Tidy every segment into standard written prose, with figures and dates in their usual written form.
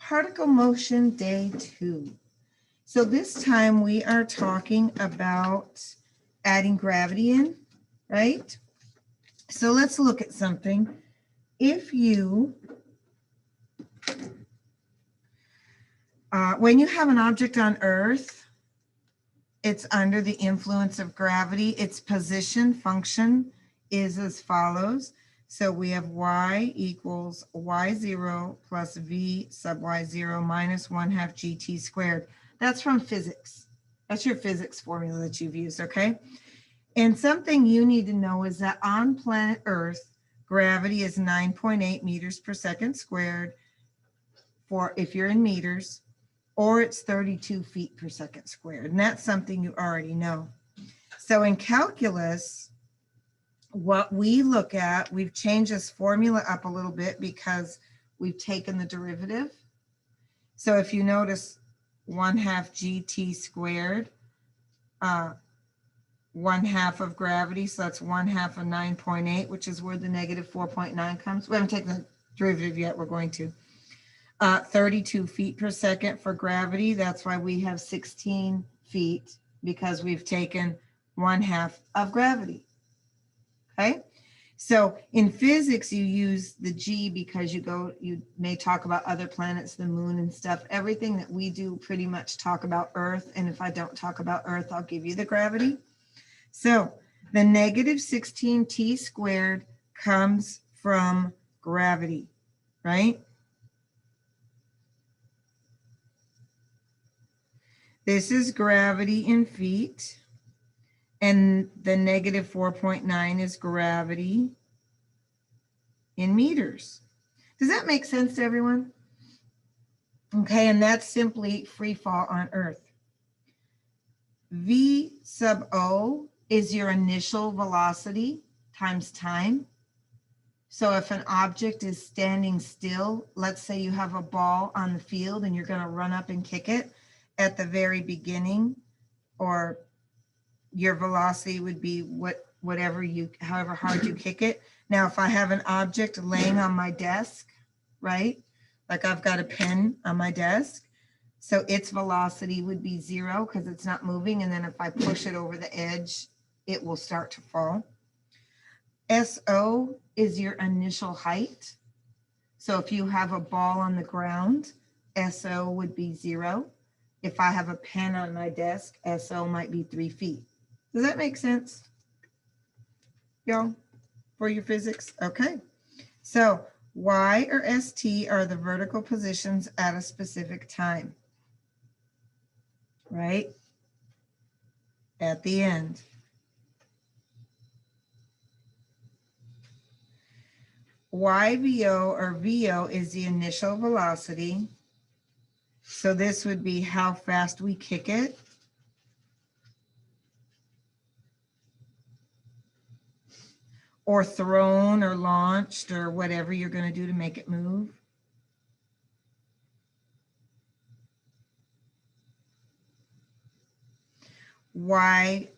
Particle motion day 2. So this time we are talking about adding gravity in, right? So let's look at something. If you, when you have an object on Earth, it's under the influence of gravity. Its position function is as follows. So we have y equals y0 plus v sub y0 minus 1/2 gt squared. That's from physics. That's your physics formula that you've used, okay? And something you need to know is that on planet Earth, gravity is 9.8 meters per second squared for if you're in meters, or it's 32 feet per second squared. And that's something you already know. So in calculus, what we look at, we've changed this formula up a little bit because we've taken the derivative. So if you notice 1/2 gt squared, 1/2 of gravity, so that's 1/2 of 9.8, which is where the negative 4.9 comes. We haven't taken the derivative yet, we're going to. 32 feet per second for gravity, that's why we have 16 feet, because we've taken 1/2 of gravity. Okay, so in physics, you use the G because you may talk about other planets, the moon and stuff. Everything that we do pretty much talk about Earth. And if I don't talk about Earth, I'll give you the gravity. So the negative 16t squared comes from gravity, right? This is gravity in feet. And the negative 4.9 is gravity in meters. Does that make sense to everyone? Okay, and that's simply free fall on Earth. V sub O is your initial velocity times time. So if an object is standing still, let's say you have a ball on the field and you're going to run up and kick it at the very beginning, or your velocity would be however hard you kick it. Now, if I have an object laying on my desk, right? Like I've got a pen on my desk. So its velocity would be 0 because it's not moving. And then if I push it over the edge, it will start to fall. SO is your initial height. So if you have a ball on the ground, SO would be 0. If I have a pen on my desk, SO might be 3 feet. Does that make sense, y'all, for your physics? Okay, so Y or ST are the vertical positions at a specific time, right? At the end. YVO or VO is the initial velocity. So this would be how fast we kick it. Or thrown or launched or whatever you're going to do to make it move. Y0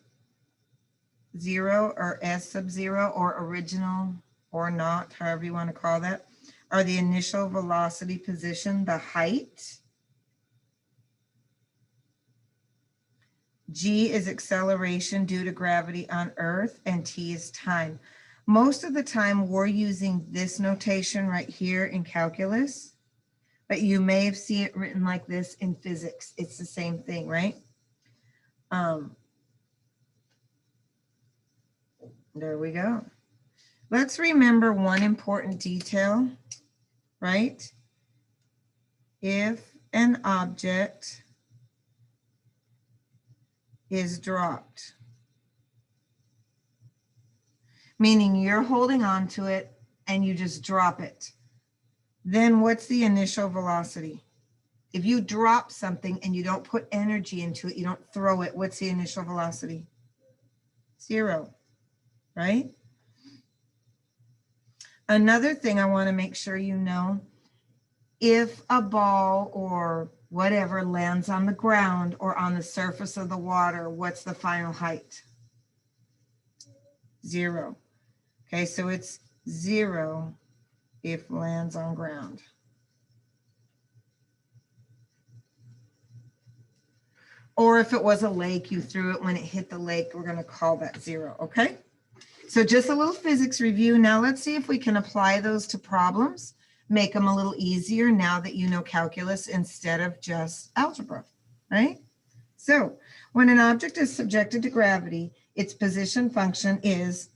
or S sub 0 or original or not, however you want to call that, are the initial velocity position, the height. G is acceleration due to gravity on Earth, and T is time. Most of the time we're using this notation right here in calculus, but you may have seen it written like this in physics. It's the same thing, right? There we go. Let's remember one important detail, right? If an object is dropped, meaning you're holding on to it and you just drop it, then what's the initial velocity? If you drop something and you don't put energy into it, you don't throw it, what's the initial velocity? 0, right? Another thing I want to make sure you know, if a ball or whatever lands on the ground or on the surface of the water, what's the final height? 0. Okay, so it's 0 if lands on ground. Or if it was a lake, you threw it when it hit the lake, we're going to call that 0, okay? So just a little physics review. Now let's see if we can apply those to problems, make them a little easier now that you know calculus instead of just algebra, right? So when an object is subjected to gravity, its position function is,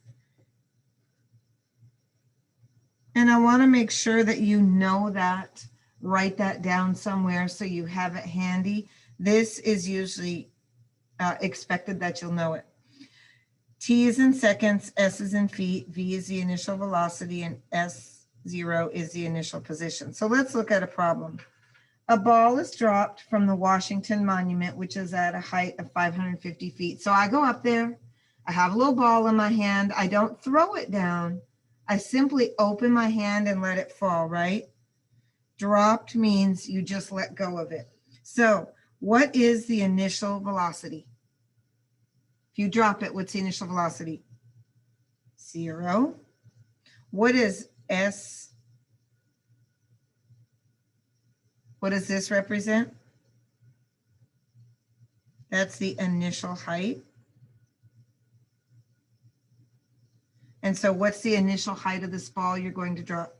and I want to make sure that you know that, write that down somewhere so you have it handy. This is usually expected that you'll know it. T is in seconds, S is in feet, V is the initial velocity, and S0 is the initial position. So let's look at a problem. A ball is dropped from the Washington Monument, which is at a height of 550 feet. So I go up there, I have a little ball in my hand. I don't throw it down. I simply open my hand and let it fall, right? Dropped means you just let go of it. So what is the initial velocity? If you drop it, what's the initial velocity? 0. What is S? What does this represent? That's the initial height. And so what's the initial height of this ball you're going to drop?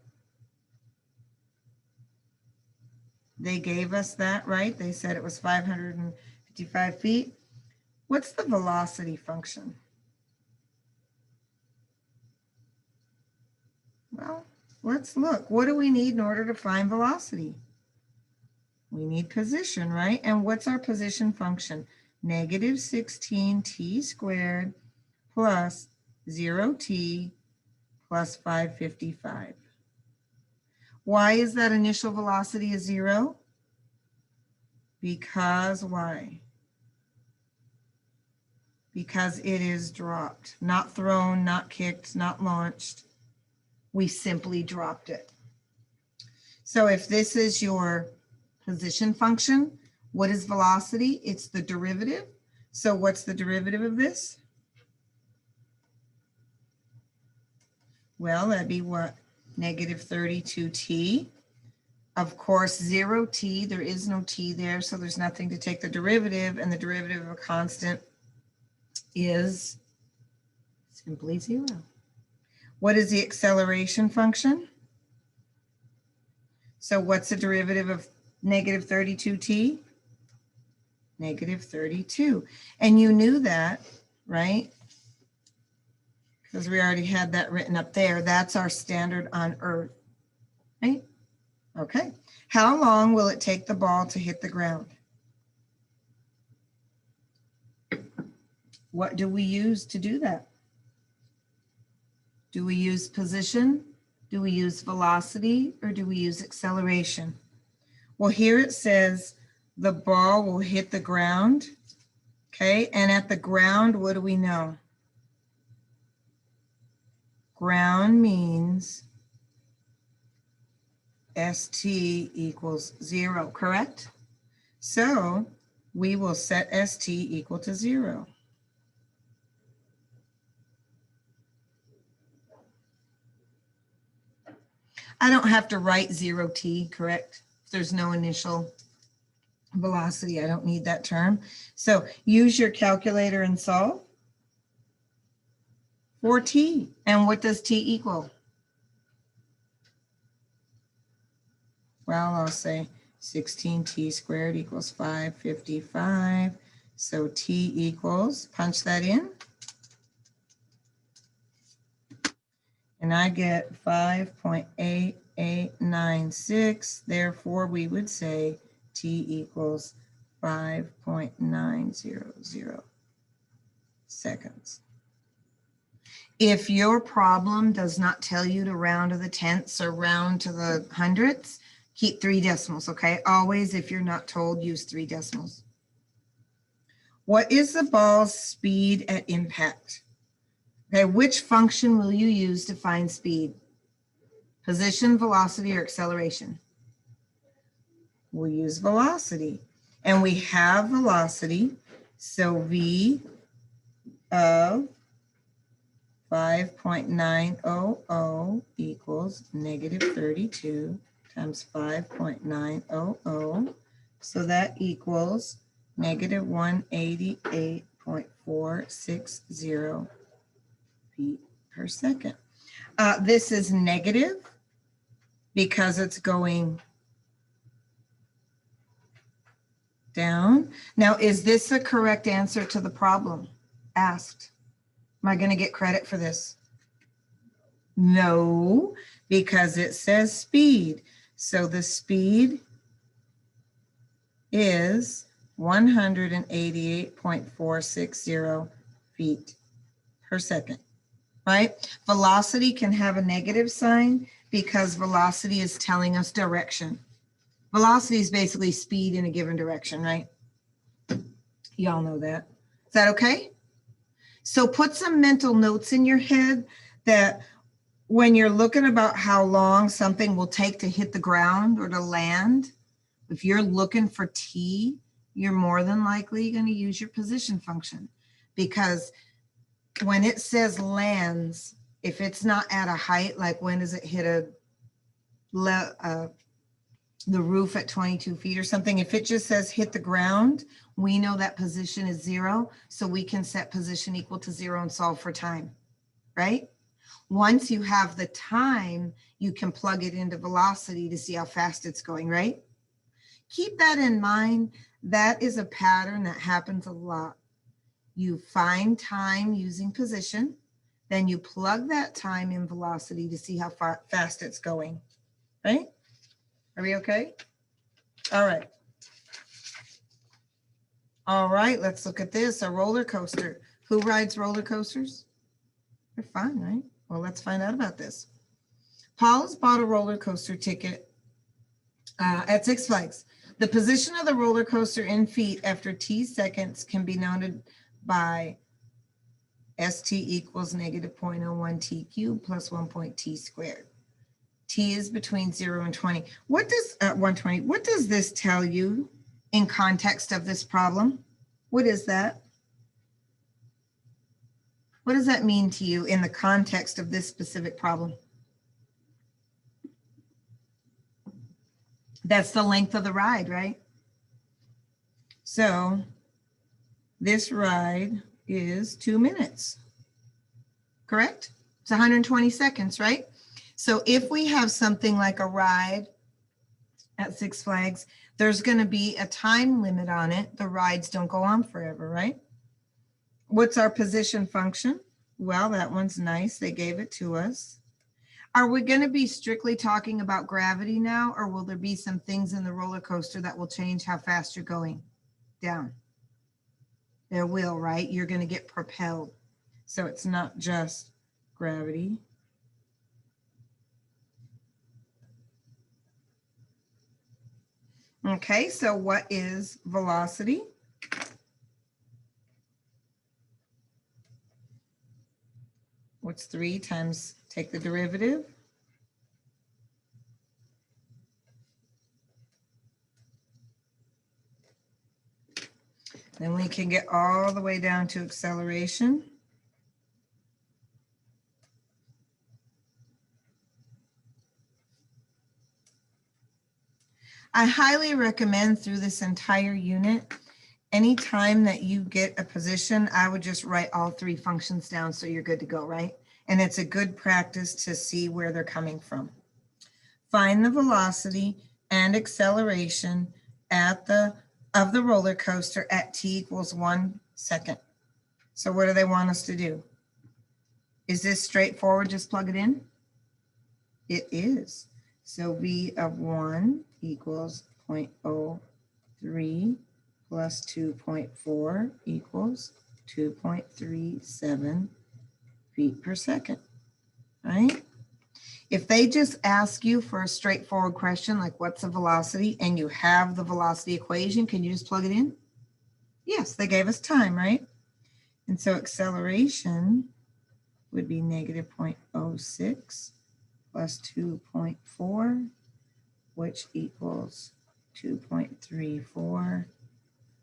They gave us that, right? They said it was 555 feet. What's the velocity function? Well, let's look. What do we need in order to find velocity? We need position, right? And what's our position function? Negative 16t squared plus 0t plus 555. Why is that initial velocity a 0? Because why? Because it is dropped, not thrown, not kicked, not launched. We simply dropped it. So if this is your position function, what is velocity? It's the derivative. So what's the derivative of this? Well, that'd be what? Negative 32t. Of course, 0t, there is no t there, so there's nothing to take the derivative, and the derivative of a constant is simply 0. What is the acceleration function? So what's the derivative of negative 32t? Negative 32. And you knew that, right? Because we already had that written up there. That's our standard on Earth, right? Okay. How long will it take the ball to hit the ground? What do we use to do that? Do we use position? Do we use velocity? Or do we use acceleration? Well, here it says the ball will hit the ground. Okay. And at the ground, what do we know? Ground means ST equals 0, correct? So we will set ST equal to 0. I don't have to write 0t, correct? If there's no initial velocity, I don't need that term. So use your calculator and solve for t. And what does t equal? Well, I'll say 16t squared equals 555. So t equals, punch that in. And I get 5.8896. Therefore, we would say t equals 5.900 seconds. If your problem does not tell you to round to the tenths or round to the hundredths, keep 3 decimals, okay? Always, if you're not told, use 3 decimals. What is the ball's speed at impact? Okay, which function will you use to find speed? Position, velocity, or acceleration? We'll use velocity. And we have velocity, so V of 5.900 equals negative 32 times 5.900. So that equals negative 188.460 feet per second. This is negative because it's going down. Now, is this the correct answer to the problem asked? Am I going to get credit for this? No, because it says speed. So the speed is 188.460 feet per second, right? Velocity can have a negative sign because velocity is telling us direction. Velocity is basically speed in a given direction, right? Y'all know that. Is that okay? So put some mental notes in your head that when you're looking about how long something will take to hit the ground or to land, if you're looking for t, you're more than likely going to use your position function, because when it says lands, if it's not at a height, like when does it hit the roof at 22 feet or something, if it just says hit the ground, we know that position is 0, so we can set position equal to 0 and solve for time, right? Once you have the time, you can plug it into velocity to see how fast it's going, right? Keep that in mind. That is a pattern that happens a lot. You find time using position, then you plug that time in velocity to see how fast it's going, right? Are we okay? All right. All right, let's look at this, a roller coaster. Who rides roller coasters? They're fun, right? Well, let's find out about this. Paul has bought a roller coaster ticket at Six Flags. The position of the roller coaster in feet after t seconds can be noted by st equals negative 0.01 t cubed plus 1.t squared. T is between 0 and 20. What does 120? What does this tell you in context of this problem? What is that? What does that mean to you in the context of this specific problem? That's the length of the ride, right? So this ride is 2 minutes, correct? It's 120 seconds, right? So if we have something like a ride at Six Flags, there's going to be a time limit on it. The rides don't go on forever, right? What's our position function? Well, that one's nice. They gave it to us. Are we going to be strictly talking about gravity now, or will there be some things in the roller coaster that will change how fast you're going down? There will, right? You're going to get propelled. So it's not just gravity. Okay, so what is velocity? What's 3 times, take the derivative? Then we can get all the way down to acceleration. I highly recommend through this entire unit, anytime that you get a position, I would just write all 3 functions down so you're good to go, right? And it's a good practice to see where they're coming from. Find the velocity and acceleration of the roller coaster at t equals 1 second. So what do they want us to do? Is this straightforward? Just plug it in? It is. So v of 1 equals 0.03 plus 2.4 equals 2.37 feet per second, right? If they just ask you for a straightforward question like what's the velocity and you have the velocity equation, can you just plug it in? Yes, they gave us time, right? And so acceleration would be negative 0.06 plus 2.4, which equals 2.34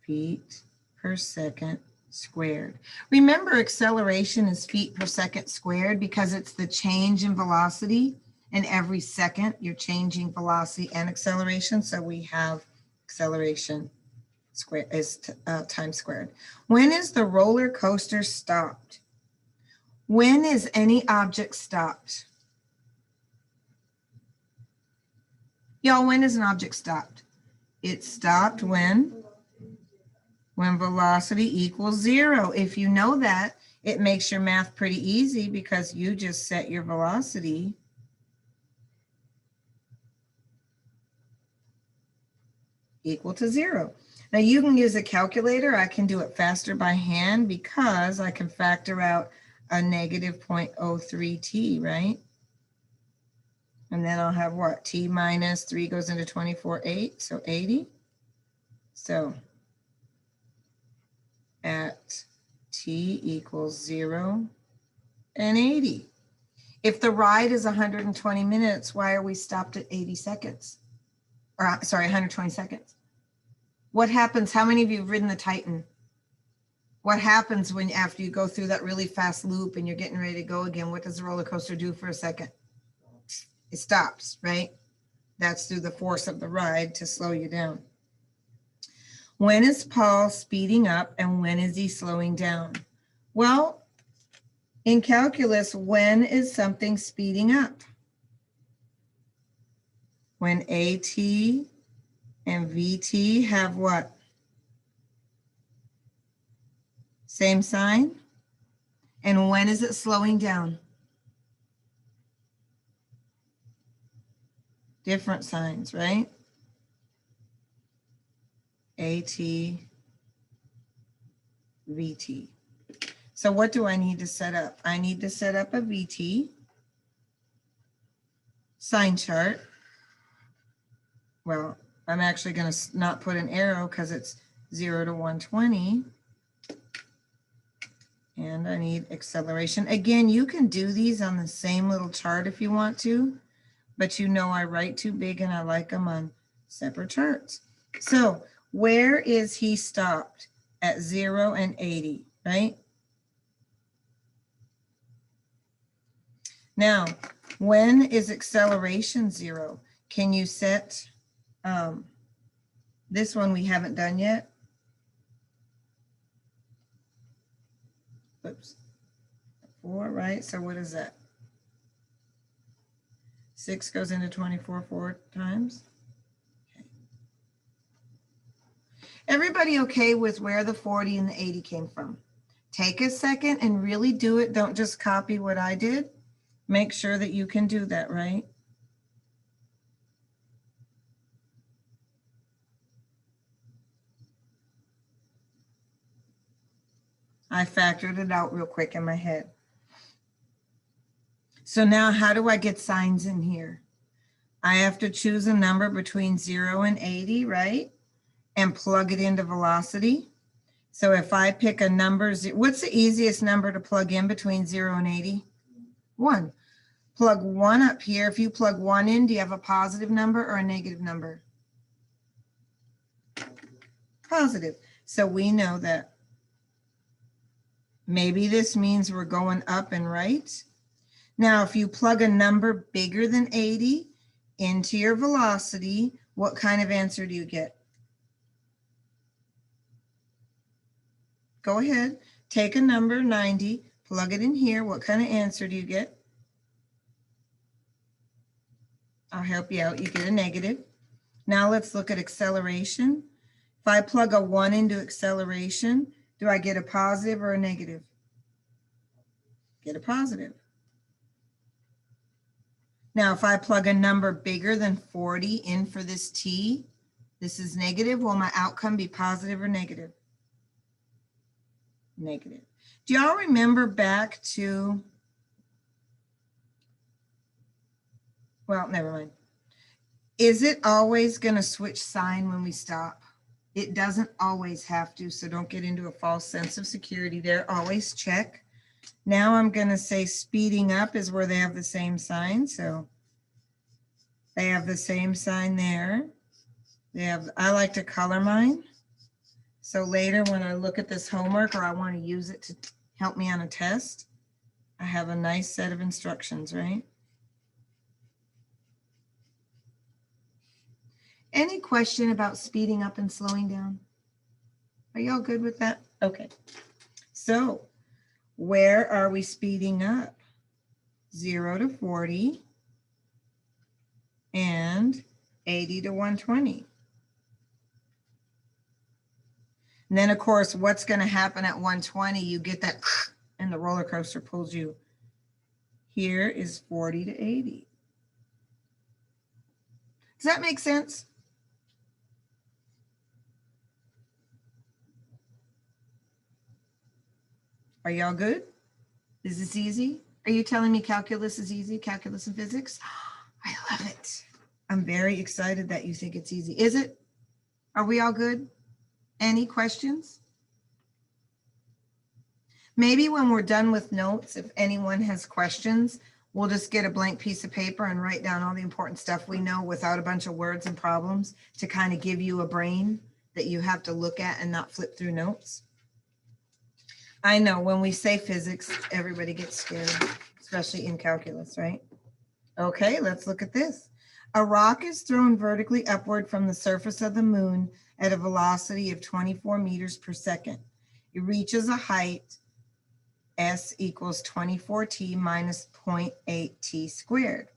feet per second squared. Remember, acceleration is feet per second squared because it's the change in velocity, and every second you're changing velocity and acceleration. So we have acceleration time squared. When is the roller coaster stopped? When is any object stopped? Y'all, when is an object stopped? It stopped when velocity equals 0. If you know that, it makes your math pretty easy because you just set your velocity equal to 0. Now you can use a calculator. I can do it faster by hand because I can factor out a negative 0.03 t, right? And then I'll have what? T minus 3 goes into 24, 8, so 80. So at t equals 0 and 80. If the ride is 120 minutes, why are we stopped at 80 seconds? Or sorry, 120 seconds. What happens? How many of you have ridden the Titan? What happens when after you go through that really fast loop and you're getting ready to go again? What does the roller coaster do for a second? It stops, right? That's through the force of the ride to slow you down. When is Paul speeding up and when is he slowing down? Well, in calculus, when is something speeding up? When AT and VT have what? Same sign. And when is it slowing down? Different signs, right? AT, VT. So what do I need to set up? I need to set up a VT sign chart. Well, I'm actually going to not put an arrow because it's 0 to 120. And I need acceleration. Again, you can do these on the same little chart if you want to, but you know I write too big and I like them on separate charts. So where is he stopped? At 0 and 80, right? Now, when is acceleration 0? Can you set this one we haven't done yet? Oops. 4, right? So what is that? 6 goes into 24 4 times. Okay. Everybody okay with where the 40 and the 80 came from? Take a second and really do it. Don't just copy what I did. Make sure that you can do that, right? I factored it out real quick in my head. So now how do I get signs in here? I have to choose a number between 0 and 80, right? And plug it into velocity. So if I pick a number, what's the easiest number to plug in between 0 and 80? 1. Plug 1 up here. If you plug 1 in, do you have a positive number or a negative number? Positive. So we know that maybe this means we're going up and right. Now, if you plug a number bigger than 80 into your velocity, what kind of answer do you get? Go ahead, take a number, 90, plug it in here. What kind of answer do you get? I'll help you out. You get a negative. Now let's look at acceleration. If I plug a 1 into acceleration, do I get a positive or a negative? Get a positive. Now, if I plug a number bigger than 40 in for this t, this is negative. Will my outcome be positive or negative? Negative. Do y'all remember back to, well, never mind. Is it always going to switch sign when we stop? It doesn't always have to, so don't get into a false sense of security there. Always check. Now I'm going to say speeding up is where they have the same sign. So they have the same sign there. They have, I like to color mine. So later when I look at this homework or I want to use it to help me on a test, I have a nice set of instructions, right? Any question about speeding up and slowing down? Are y'all good with that? Okay. So where are we speeding up? 0 to 40 and 80 to 120. And then, of course, what's going to happen at 120? You get that, and the roller coaster pulls you. Here is 40 to 80. Does that make sense? Are y'all good? Is this easy? Are you telling me calculus is easy? Calculus and physics? I love it. I'm very excited that you think it's easy. Is it? Are we all good? Any questions? Maybe when we're done with notes, if anyone has questions, we'll just get a blank piece of paper and write down all the important stuff we know without a bunch of words and problems to kind of give you a brain that you have to look at and not flip through notes. I know when we say physics, everybody gets scared, especially in calculus, right? Okay, let's look at this. A rock is thrown vertically upward from the surface of the moon at a velocity of 24 meters per second. It reaches a height S equals 24t minus 0.8 t squared.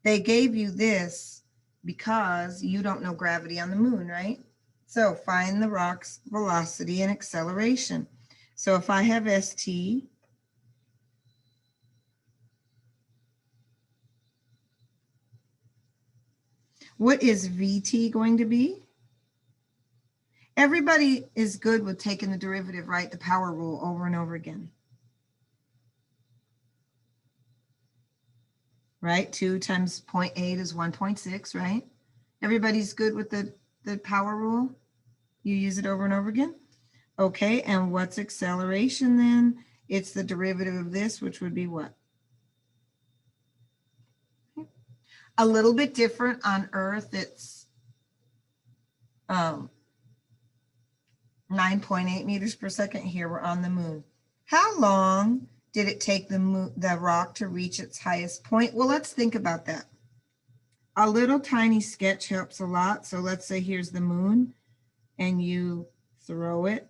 They gave you this because you don't know gravity on the moon, right? So find the rock's velocity and acceleration. So if I have st, what is vt going to be? Everybody is good with taking the derivative, right? The power rule over and over again. Right? 2 times 0.8 is 1.6, right? Everybody's good with the power rule? You use it over and over again? Okay, and what's acceleration then? It's the derivative of this, which would be what? A little bit different on Earth. It's 9.8 meters per second. Here we're on the moon. How long did it take the rock to reach its highest point? Well, let's think about that. A little tiny sketch helps a lot. So let's say here's the moon and you throw it.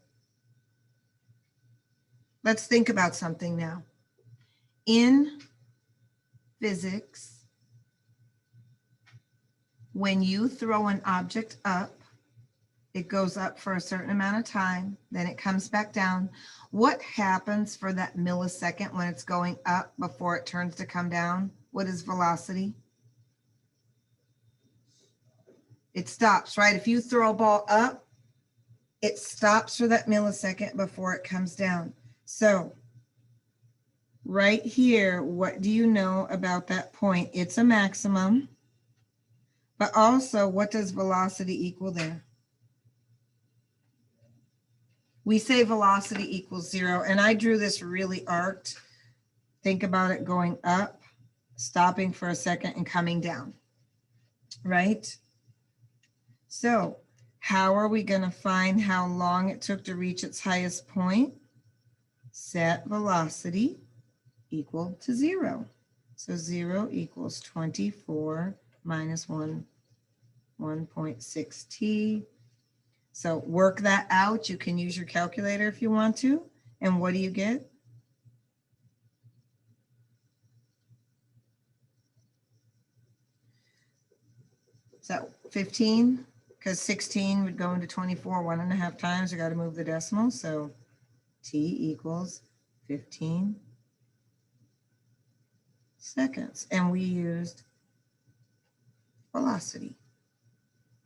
Let's think about something now. In physics, when you throw an object up, it goes up for a certain amount of time, then it comes back down. What happens for that millisecond when it's going up before it turns to come down? What is velocity? It stops, right? If you throw a ball up, it stops for that millisecond before it comes down. So right here, what do you know about that point? It's a maximum, but also what does velocity equal there? We say velocity equals 0, and I drew this really arced. Think about it going up, stopping for a second, and coming down, right? So how are we going to find how long it took to reach its highest point? Set velocity equal to 0. So 0 equals 24 minus 1.6 t. So work that out. You can use your calculator if you want to. And what do you get? Is that 15? Because 16 would go into 24 1.5 times. You got to move the decimal. So t equals 15 seconds. And we used velocity.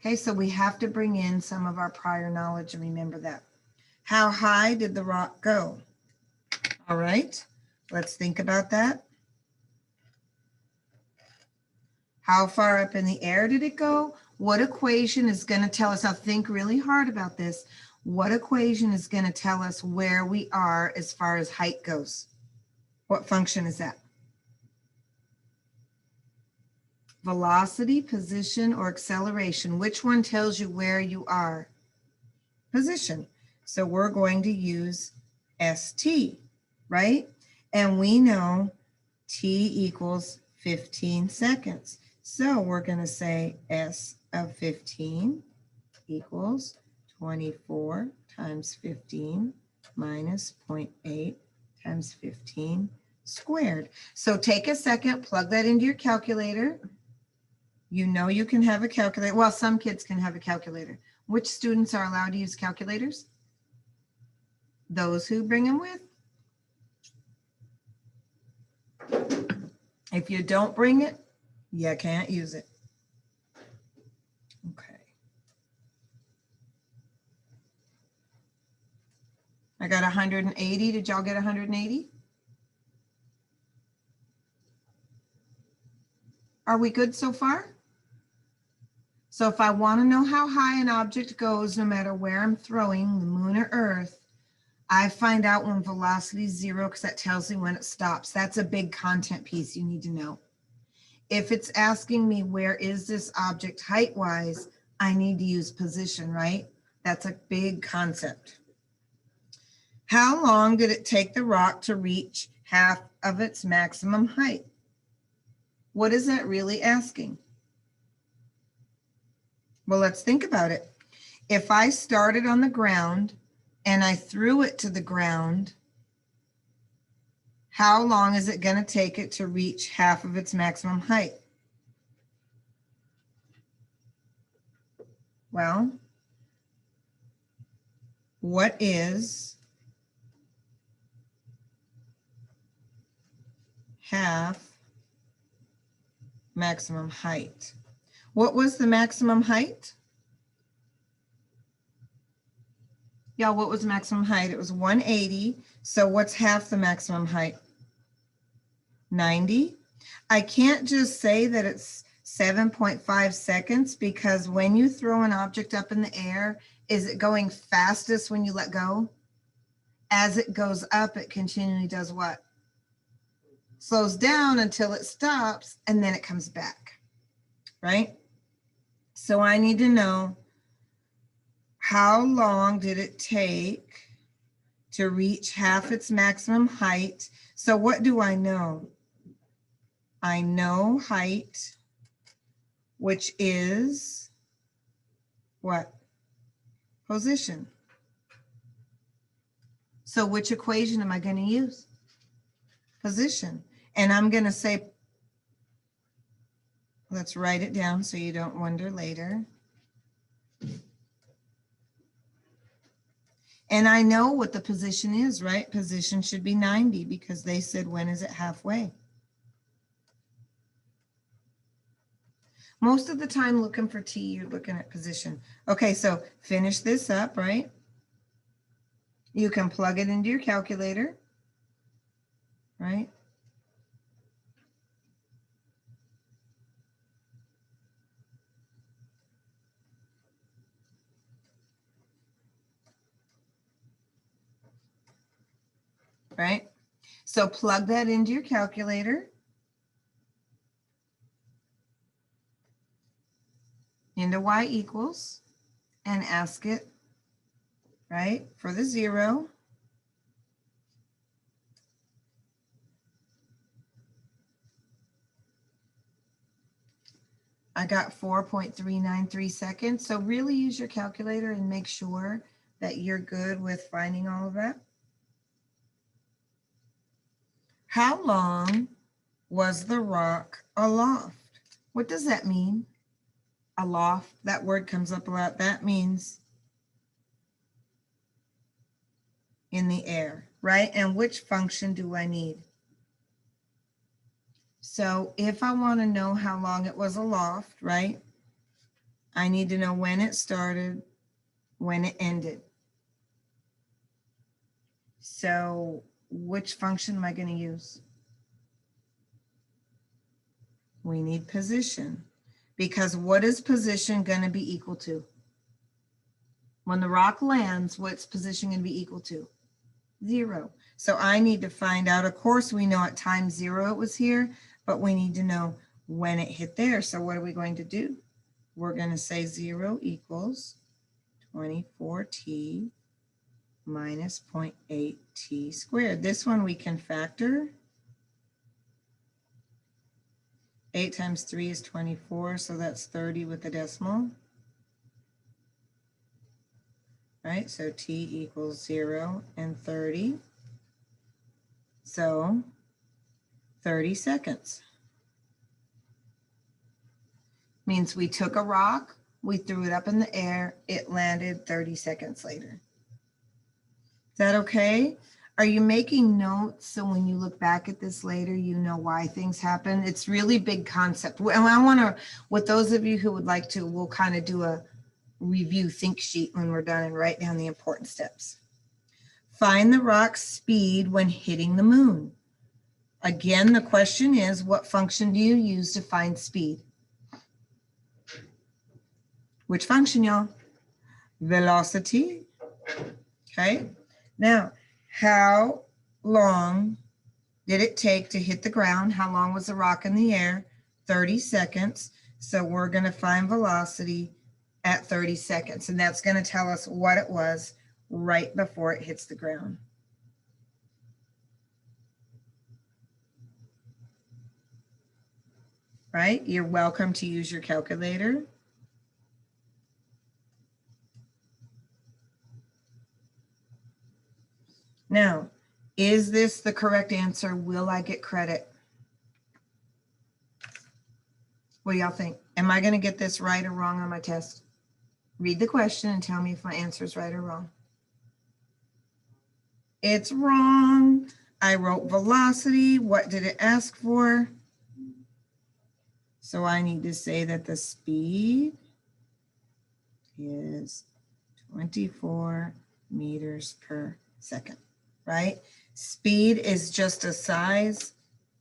Okay, so we have to bring in some of our prior knowledge and remember that. How high did the rock go? All right, let's think about that. How far up in the air did it go? What equation is going to tell us? Now think really hard about this. What equation is going to tell us where we are as far as height goes? What function is that? Velocity, position, or acceleration? Which one tells you where you are? Position. So we're going to use st, right? And we know t equals 15 seconds. So we're going to say s of 15 equals 24 times 15 minus 0.8 times 15 squared. So take a second, plug that into your calculator. You know you can have a calculator. Well, some kids can have a calculator. Which students are allowed to use calculators? Those who bring them with. If you don't bring it, you can't use it. Okay. I got 180. Did y'all get 180? Are we good so far? So if I want to know how high an object goes, no matter where I'm throwing, the moon or earth, I find out when velocity is 0 because that tells me when it stops. That's a big content piece you need to know. If it's asking me where is this object height-wise, I need to use position, right? That's a big concept. How long did it take the rock to reach half of its maximum height? What is that really asking? Well, let's think about it. If I started on the ground and I threw it to the ground, how long is it going to take it to reach half of its maximum height? Well, what is half maximum height? What was the maximum height? Yeah, what was maximum height? It was 180. So what's half the maximum height? 90. I can't just say that it's 7.5 seconds because when you throw an object up in the air, is it going fastest when you let go? As it goes up, it continually does what? Slows down until it stops and then it comes back, right? So I need to know how long did it take to reach half its maximum height? So what do I know? I know height, which is what? Position. So which equation am I going to use? Position. And I'm going to say, let's write it down so you don't wonder later. And I know what the position is, right? Position should be 90 because they said, when is it halfway? Most of the time looking for T, you're looking at position. Okay, so finish this up, right? You can plug it into your calculator, right? Right? So plug that into your calculator. Into y equals and ask it, right, for the 0. I got 4.393 seconds. So really use your calculator and make sure that you're good with finding all of that. How long was the rock aloft? What does that mean? Aloft, that word comes up a lot. That means in the air, right? And which function do I need? So if I want to know how long it was aloft, right? I need to know when it started, when it ended. So which function am I going to use? We need position, because what is position going to be equal to? When the rock lands, what's position going to be equal to? 0. So I need to find out, of course, we know at time 0 it was here, but we need to know when it hit there. So what are we going to do? We're going to say 0 equals 24t minus 0.8t squared. This one we can factor. 8 times 3 is 24, so that's 30 with a decimal. right? So t equals 0 and 30. So 30 seconds. Means we took a rock, we threw it up in the air, it landed 30 seconds later. Is that okay? Are you making notes so when you look back at this later, you know why things happen? It's really big concept. And I want to, with those of you who would like to, we'll kind of do a review think sheet when we're done and write down the important steps. Find the rock's speed when hitting the moon. Again, the question is, what function do you use to find speed? Which function, y'all? Velocity. Okay. Now, how long did it take to hit the ground? How long was the rock in the air? 30 seconds. So we're going to find velocity at 30 seconds. And that's going to tell us what it was right before it hits the ground. Right? You're welcome to use your calculator. Now, is this the correct answer? Will I get credit? What do y'all think? Am I going to get this right or wrong on my test? Read the question and tell me if my answer is right or wrong. It's wrong. I wrote velocity. What did it ask for? So I need to say that the speed is 24 meters per second, right? Speed is just a size.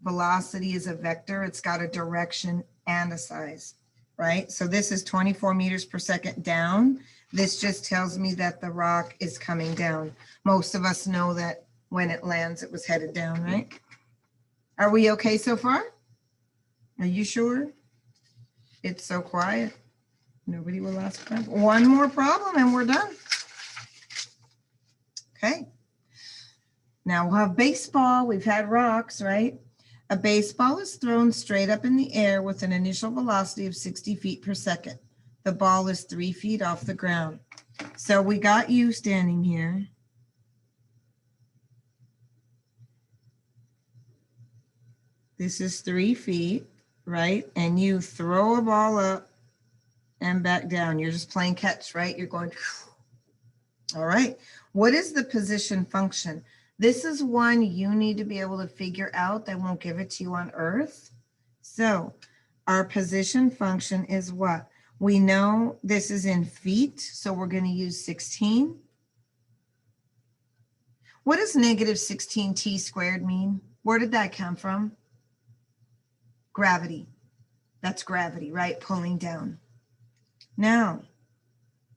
Velocity is a vector. It's got a direction and a size, right? So this is 24 meters per second down. This just tells me that the rock is coming down. Most of us know that when it lands, it was headed down, right? Are we okay so far? Are you sure? It's so quiet. Nobody will ask questions. One more problem and we're done. Okay. Now we'll have baseball. We've had rocks, right? A baseball is thrown straight up in the air with an initial velocity of 60 feet per second. The ball is 3 feet off the ground. So we got you standing here. This is 3 feet, right? And you throw a ball up and back down. You're just playing catch, right? You're going, all right. What is the position function? This is one you need to be able to figure out. They won't give it to you on Earth. So our position function is what? We know this is in feet, so we're going to use 16. What does negative 16t squared mean? Where did that come from? Gravity. That's gravity, right? Pulling down. Now,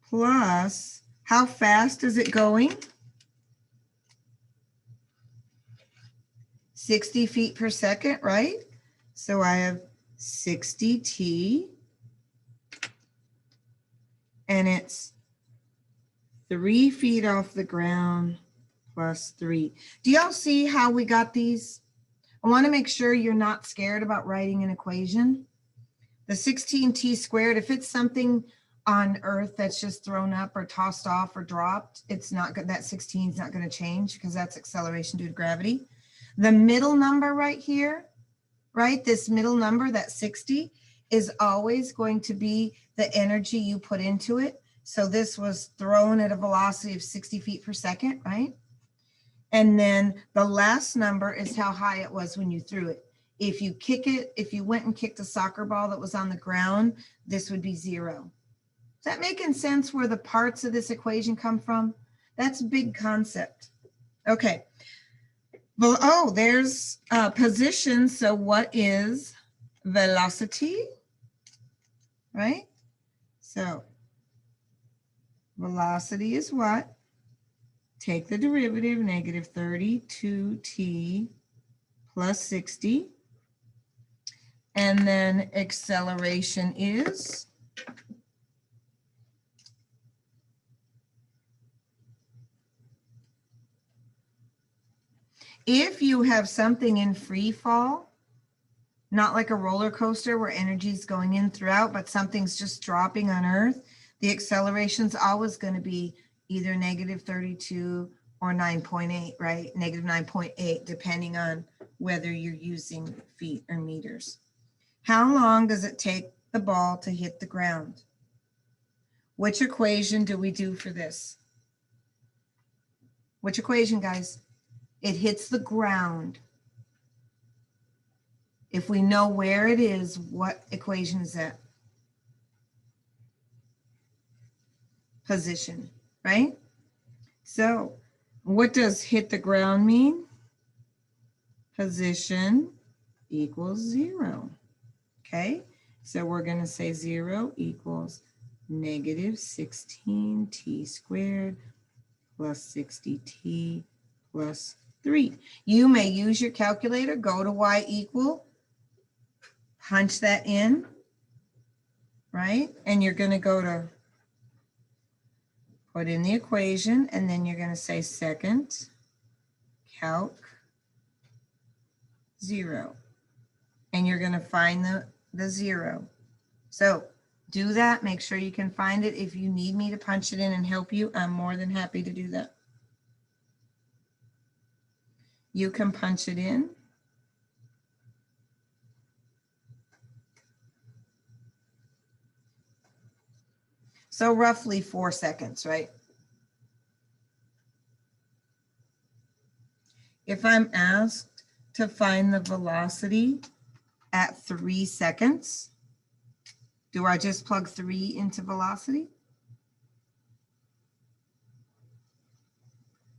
plus, how fast is it going? 60 feet per second, right? So I have 60t, and it's 3 feet off the ground plus 3. Do y'all see how we got these? I want to make sure you're not scared about writing an equation. The 16t squared, if it's something on Earth that's just thrown up or tossed off or dropped, it's not good. That 16 is not going to change because that's acceleration due to gravity. The middle number right here, right? This middle number, that 60, is always going to be the energy you put into it. So this was thrown at a velocity of 60 feet per second, right? And then the last number is how high it was when you threw it. If you kick it, if you went and kicked a soccer ball that was on the ground, this would be 0. Is that making sense where the parts of this equation come from? That's a big concept. Okay. Well, oh, there's position. So what is velocity? Right? So velocity is what? Take the derivative, negative 32t plus 60. And then acceleration is if you have something in free fall, not like a roller coaster where energy is going in throughout, but something's just dropping on Earth, the acceleration is always going to be either negative 32 or 9.8, right? Negative 9.8, depending on whether you're using feet or meters. How long does it take the ball to hit the ground? Which equation do we do for this? Which equation, guys? It hits the ground. If we know where it is, what equation is that? Position, right? So what does hit the ground mean? Position equals 0. Okay, so we're going to say 0 equals negative 16t squared plus 60t plus 3. You may use your calculator, go to y equal, punch that in, right? And you're going to go to put in the equation, and then you're going to say second calc 0. And you're going to find the 0. So do that. Make sure you can find it. If you need me to punch it in and help you, I'm more than happy to do that. You can punch it in. So roughly 4 seconds, right? If I'm asked to find the velocity at 3 seconds, do I just plug 3 into velocity?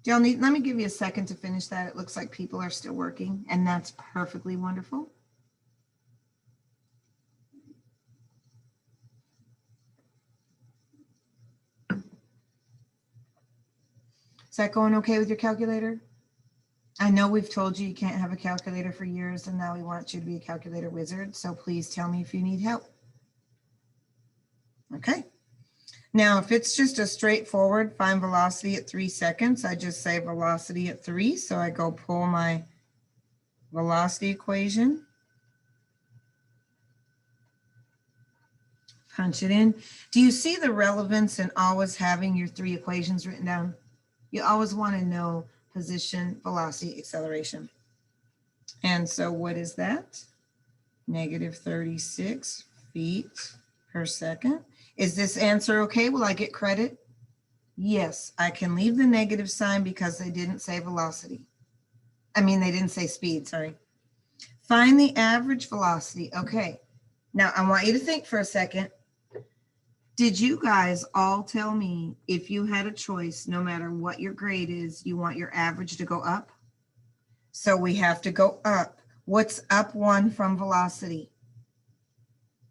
Do y'all need, let me give you a second to finish that. It looks like people are still working, and that's perfectly wonderful. Is that going okay with your calculator? I know we've told you you can't have a calculator for years, and now we want you to be a calculator wizard. So please tell me if you need help. Okay. Now, if it's just a straightforward find velocity at 3 seconds, I just say velocity at 3. So I go pull my velocity equation, punch it in. Do you see the relevance in always having your 3 equations written down? You always want to know position, velocity, acceleration. And so what is that? Negative 36 feet per second. Is this answer okay? Will I get credit? Yes, I can leave the negative sign because they didn't say velocity. I mean, they didn't say speed, sorry. Find the average velocity. Okay, now I want you to think for a second. Did you guys all tell me if you had a choice, no matter what your grade is, you want your average to go up? So we have to go up. What's up 1 from velocity?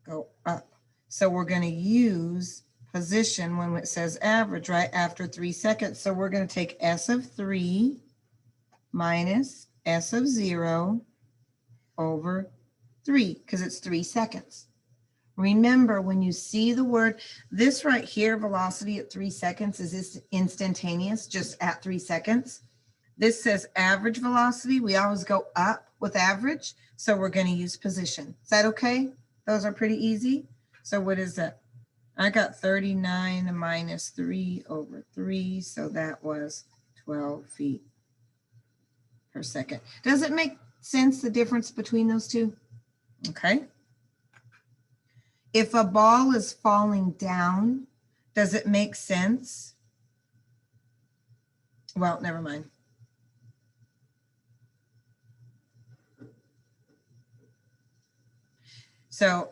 Go up. So we're going to use position when it says average, right, after 3 seconds. So we're going to take S of 3 minus S of 0 over 3, because it's 3 seconds. Remember, when you see the word, this right here, velocity at 3 seconds, is this instantaneous, just at 3 seconds. This says average velocity. We always go up with average, so we're going to use position. Is that okay? Those are pretty easy. So what is that? I got 39 minus 3 over 3, so that was 12 feet per second. Does it make sense, the difference between those two? Okay. If a ball is falling down, does it make sense? Well, never mind. So,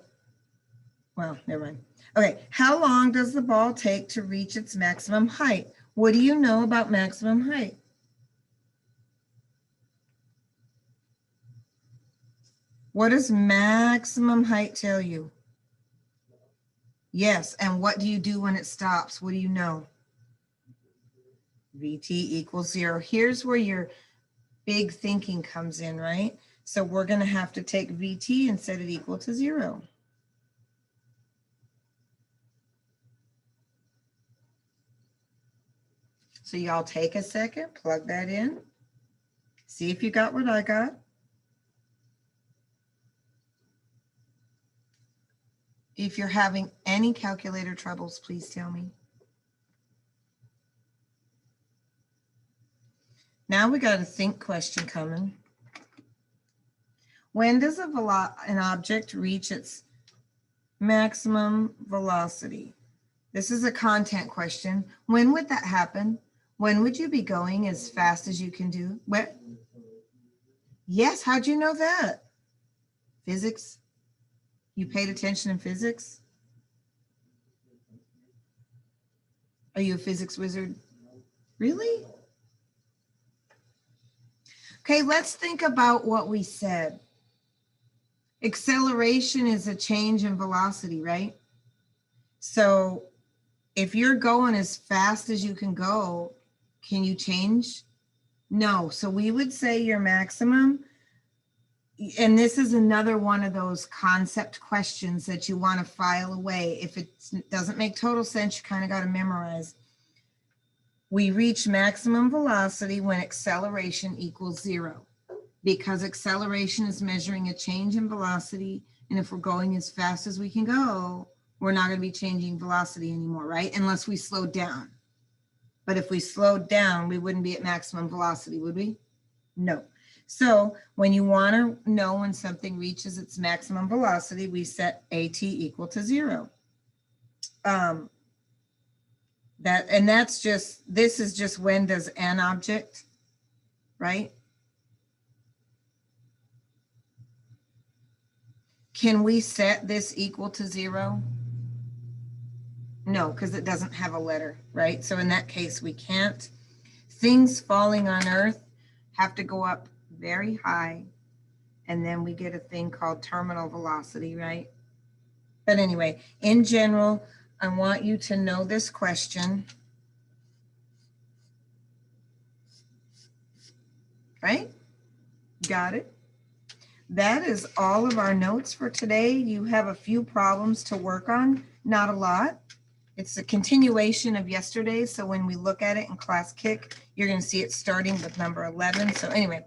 well, never mind. Okay, how long does the ball take to reach its maximum height? What do you know about maximum height? What does maximum height tell you? Yes, and what do you do when it stops? What do you know? VT equals 0. Here's where your big thinking comes in, right? So we're going to have to take VT and set it equal to 0. So y'all take a second, plug that in. See if you got what I got. If you're having any calculator troubles, please tell me. Now we got a think question coming. When does an object reach its maximum velocity? This is a content question. When would that happen? When would you be going as fast as you can do? What? Yes, how'd you know that? Physics? You paid attention in physics? Are you a physics wizard? Really? Okay, let's think about what we said. Acceleration is a change in velocity, right? So if you're going as fast as you can go, can you change? No. So we would say your maximum, and this is another one of those concept questions that you want to file away. If it doesn't make total sense, you kind of got to memorize. We reach maximum velocity when acceleration equals 0, because acceleration is measuring a change in velocity. And if we're going as fast as we can go, we're not going to be changing velocity anymore, right? Unless we slow down. But if we slowed down, we wouldn't be at maximum velocity, would we? No. So when you want to know when something reaches its maximum velocity, we set AT equal to 0. This is just when does an object, right? Can we set this equal to 0? No, because it doesn't have a letter, right? So in that case, we can't. Things falling on Earth have to go up very high, and then we get a thing called terminal velocity, right? But anyway, in general, I want you to know this question, right? Got it? That is all of our notes for today. You have a few problems to work on, not a lot. It's a continuation of yesterday, so when we look at it in class kick, you're going to see it starting with number 11. So anyway,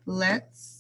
let's